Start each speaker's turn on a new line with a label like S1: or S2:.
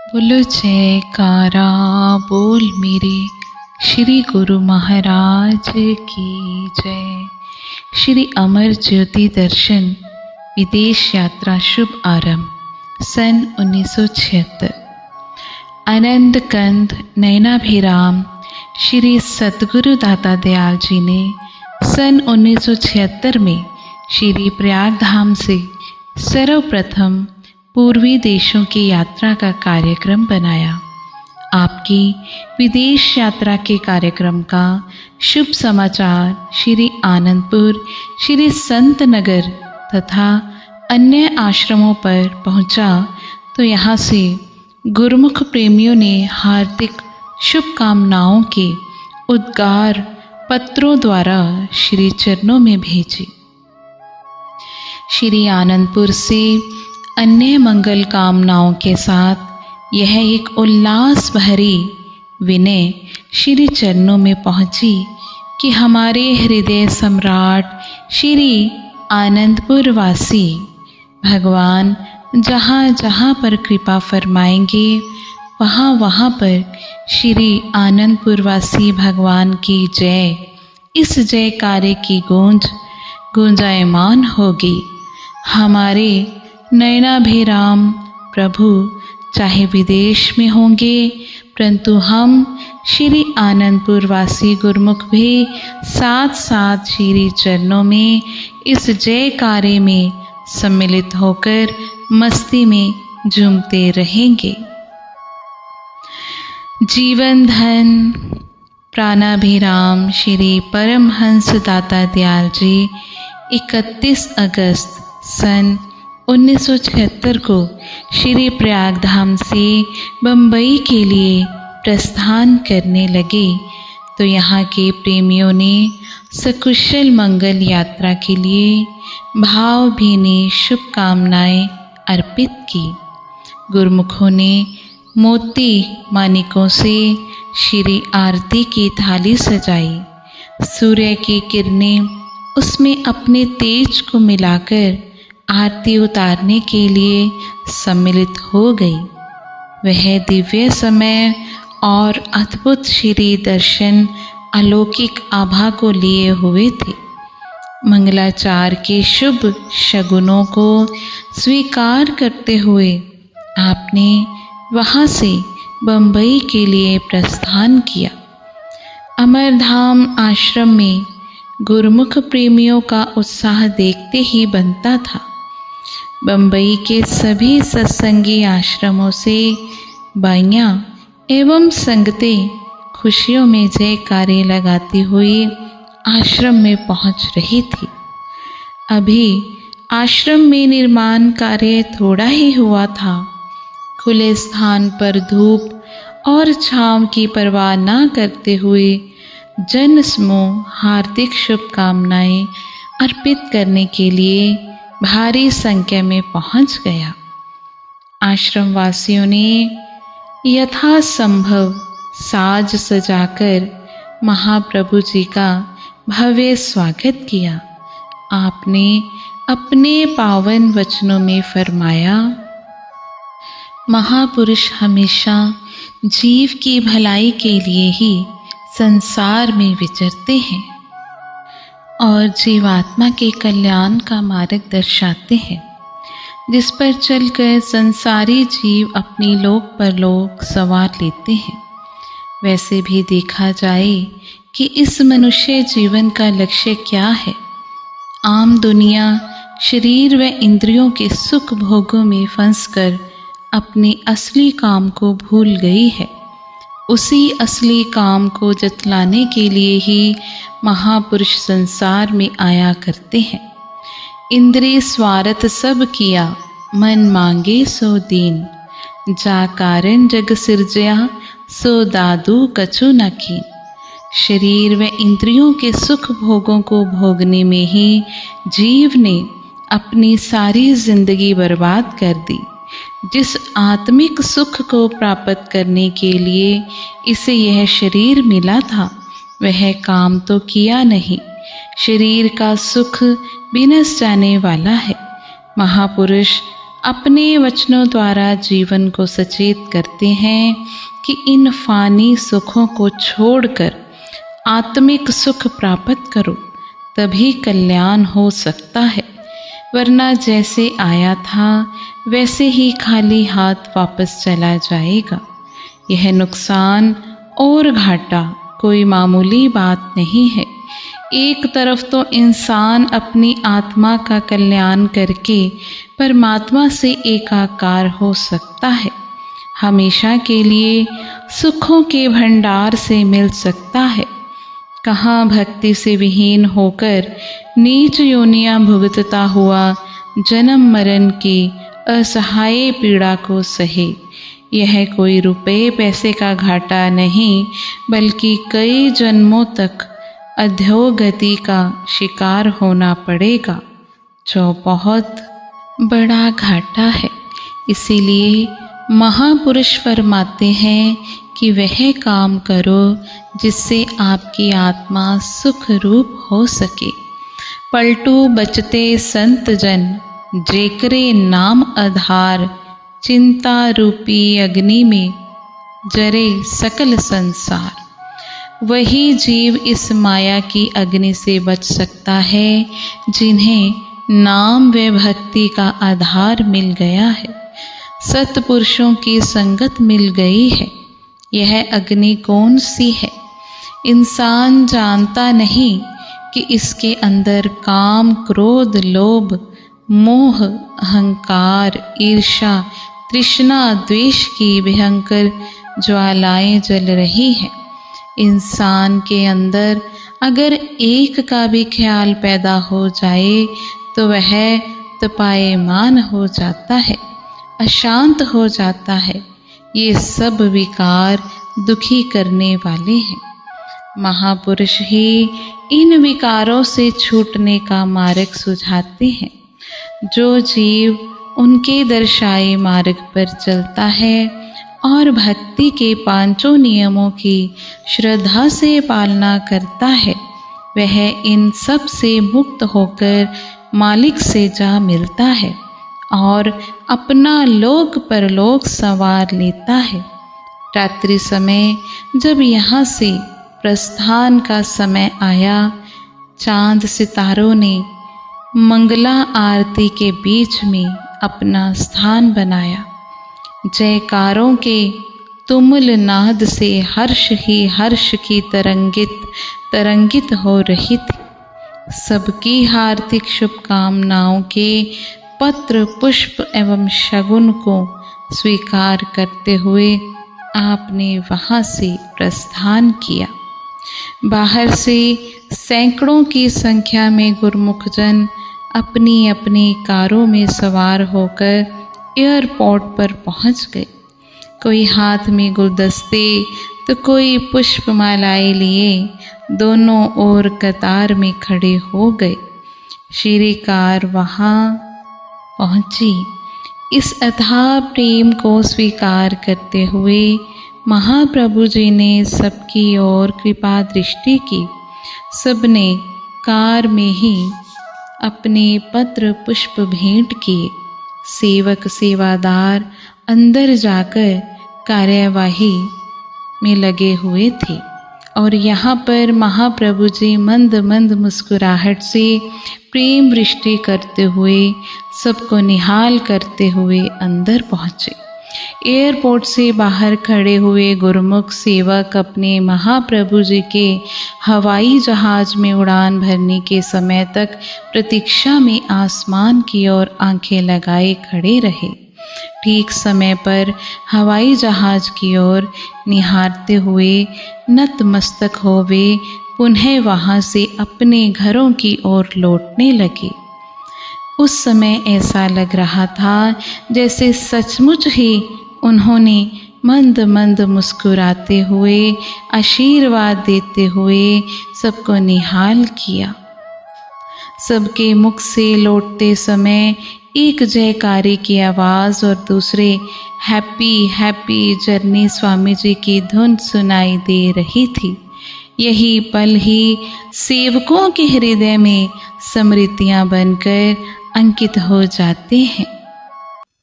S1: बोलो जयकारा बोल मेरे श्री गुरु महाराज की जय। श्री अमर ज्योति दर्शन विदेश यात्रा शुभ आरंभ सन 1976। आनंद कंद नयनाभिराम श्री सतगुरु दाता दयाल जी ने सन 1976 में श्री प्रयाग धाम से सर्वप्रथम पूर्वी देशों की यात्रा का कार्यक्रम बनाया। आपकी विदेश यात्रा के कार्यक्रम का शुभ समाचार श्री आनंदपुर, श्री संत नगर तथा अन्य आश्रमों पर पहुंचा तो यहाँ से गुरुमुख प्रेमियों ने हार्दिक शुभकामनाओं के उद्गार पत्रों द्वारा श्री चरणों में भेजे। श्री आनंदपुर से अन्य मंगल कामनाओं के साथ यह एक उल्लास भरी विनय श्री चरणों में पहुंची कि हमारे हृदय सम्राट श्री आनंदपुर वासी भगवान जहाँ जहाँ पर कृपा फरमाएंगे वहाँ वहाँ पर श्री आनंदपुर वासी भगवान की जय, इस जयकारे की गूंज गूंजायमान होगी। हमारे नयनाभिराम प्रभु चाहे विदेश में होंगे, परंतु हम श्री आनंदपुर वासी गुरुमुख भी साथ साथ श्री चरणों में इस जयकारे में सम्मिलित होकर मस्ती में झूमते रहेंगे। जीवन धन प्राणाभिराम श्री परमहंस दाता दयाल जी 31 अगस्त सन 1976 को श्री प्रयाग धाम से बम्बई के लिए प्रस्थान करने लगे तो यहाँ के प्रेमियों ने सकुशल मंगल यात्रा के लिए भावभीनी शुभकामनाएं अर्पित की। गुरुमुखों ने मोती मानिकों से श्री आरती की थाली सजाई। सूर्य की किरणें उसमें अपने तेज को मिलाकर आरती उतारने के लिए सम्मिलित हो गई। वह दिव्य समय और अद्भुत श्री दर्शन अलौकिक आभा को लिए हुए थे। मंगलाचार के शुभ शगुनों को स्वीकार करते हुए आपने वहाँ से बम्बई के लिए प्रस्थान किया। अमरधाम आश्रम में गुरुमुख प्रेमियों का उत्साह देखते ही बनता था। बम्बई के सभी सत्संगी आश्रमों से बाइयाँ एवं संगतें खुशियों में जयकारे लगाती हुई आश्रम में पहुंच रही थी। अभी आश्रम में निर्माण कार्य थोड़ा ही हुआ था। खुले स्थान पर धूप और छांव की परवाह न करते हुए जन समूह हार्दिक शुभकामनाएं अर्पित करने के लिए भारी संख्या में पहुंच गया। आश्रम वासियों ने यथासंभव साज सजाकर महाप्रभु जी का भव्य स्वागत किया। आपने अपने पावन वचनों में फरमाया, महापुरुष हमेशा जीव की भलाई के लिए ही संसार में विचरते हैं और जीवात्मा के कल्याण का मार्ग दर्शाते हैं, जिस पर चलकर संसारी जीव अपनी लोक परलोक सवार लेते हैं। वैसे भी देखा जाए कि इस मनुष्य जीवन का लक्ष्य क्या है। आम दुनिया शरीर व इंद्रियों के सुख भोगों में फंसकर अपने असली काम को भूल गई है। उसी असली काम को जतलाने के लिए ही महापुरुष संसार में आया करते हैं। इंद्रिय स्वार्थ सब किया, मन मांगे सो दीन। जा कारण जग सिरजया, सो दादू कछु न कीन। शरीर व इंद्रियों के सुख भोगों को भोगने में ही जीव ने अपनी सारी जिंदगी बर्बाद कर दी। जिस आत्मिक सुख को प्राप्त करने के लिए इसे यह शरीर मिला था, वह काम तो किया नहीं। शरीर का सुख विनश जाने वाला है। महापुरुष अपने वचनों द्वारा जीवन को सचेत करते हैं कि इन फानी सुखों को छोड़कर आत्मिक सुख प्राप्त करो, तभी कल्याण हो सकता है। वरना जैसे आया था वैसे ही खाली हाथ वापस चला जाएगा। यह नुकसान और घाटा कोई मामूली बात नहीं है। एक तरफ तो इंसान अपनी आत्मा का कल्याण करके परमात्मा से एकाकार हो सकता है, हमेशा के लिए सुखों के भंडार से मिल सकता है। कहाँ भक्ति से विहीन होकर नीच योनियां भुगतता हुआ जन्म मरण की असहाय पीड़ा को सहे। यह कोई रुपए पैसे का घाटा नहीं, बल्कि कई जन्मों तक अधोगति का शिकार होना पड़ेगा, जो बहुत बड़ा घाटा है। इसीलिए महापुरुष फरमाते हैं कि वह काम करो जिससे आपकी आत्मा सुख रूप हो सके। पलटू बचते संत जन, जेकरे नाम आधार, चिंता रूपी अग्नि में जरे सकल संसार। वही जीव इस माया की अग्नि से बच सकता है जिन्हें नाम व भक्ति का आधार मिल गया है, सत्पुरुषों की संगत मिल गई है। यह अग्नि कौन सी है? इंसान जानता नहीं कि इसके अंदर काम, क्रोध, लोभ, मोह, अहंकार, ईर्ष्या, तृष्णा, द्वेष की भयंकर ज्वालाएं जल रही हैं। इंसान के अंदर अगर एक का भी ख्याल पैदा हो जाए तो वह तपायमान हो जाता है, अशांत हो जाता है। ये सब विकार दुखी करने वाले हैं। महापुरुष ही इन विकारों से छूटने का मार्ग सुझाते हैं। जो जीव उनके दर्शाए मार्ग पर चलता है और भक्ति के पांचों नियमों की श्रद्धा से पालना करता है, वह इन सब से मुक्त होकर मालिक से जा मिलता है और अपना लोक परलोक संवार लेता है। रात्रि समय जब यहाँ से प्रस्थान का समय आया, चांद सितारों ने मंगला आरती के बीच में अपना स्थान बनाया। जयकारों के तुमुल नाद से हर्ष ही हर्ष की तरंगित हो रही थी। सबकी हार्दिक शुभकामनाओं के पत्र, पुष्प एवं शगुन को स्वीकार करते हुए आपने वहाँ से प्रस्थान किया। बाहर से सैकड़ों की संख्या में गुरमुख जन अपनी अपनी कारों में सवार होकर एयरपोर्ट पर पहुंच गए। कोई हाथ में गुलदस्ते तो कोई पुष्पमालाएं लिए दोनों ओर कतार में खड़े हो गए। श्री कार वहाँ पहुंची। इस अथाह प्रेम को स्वीकार करते हुए महाप्रभु जी ने सबकी ओर कृपा दृष्टि की। सबने कार में ही अपने पत्र पुष्प भेंट किए। सेवक सेवादार अंदर जाकर कार्यवाही में लगे हुए थे और यहाँ पर महाप्रभु जी मंद मंद मुस्कुराहट से प्रेम वृष्टि करते हुए सबको निहाल करते हुए अंदर पहुँचे। एयरपोर्ट से बाहर खड़े हुए गुरमुख सेवक अपने महाप्रभु जी के हवाई जहाज में उड़ान भरने के समय तक प्रतीक्षा में आसमान की ओर आंखें लगाए खड़े रहे। ठीक समय पर हवाई जहाज की ओर निहारते हुए नतमस्तक हो वे पुनः वहाँ से अपने घरों की ओर लौटने लगे। उस समय ऐसा लग रहा था जैसे सचमुच ही उन्होंने मंद मंद मुस्कुराते हुए आशीर्वाद देते हुए सबको निहाल किया। सबके मुख से लौटते समय एक जयकारी की आवाज़ और दूसरे happy happy journey Swami ji की धुन सुनाई दे रही थी। यही पल ही सेवकों के हृदय में स्मृतियाँ बनकर अंकित हो जाते हैं।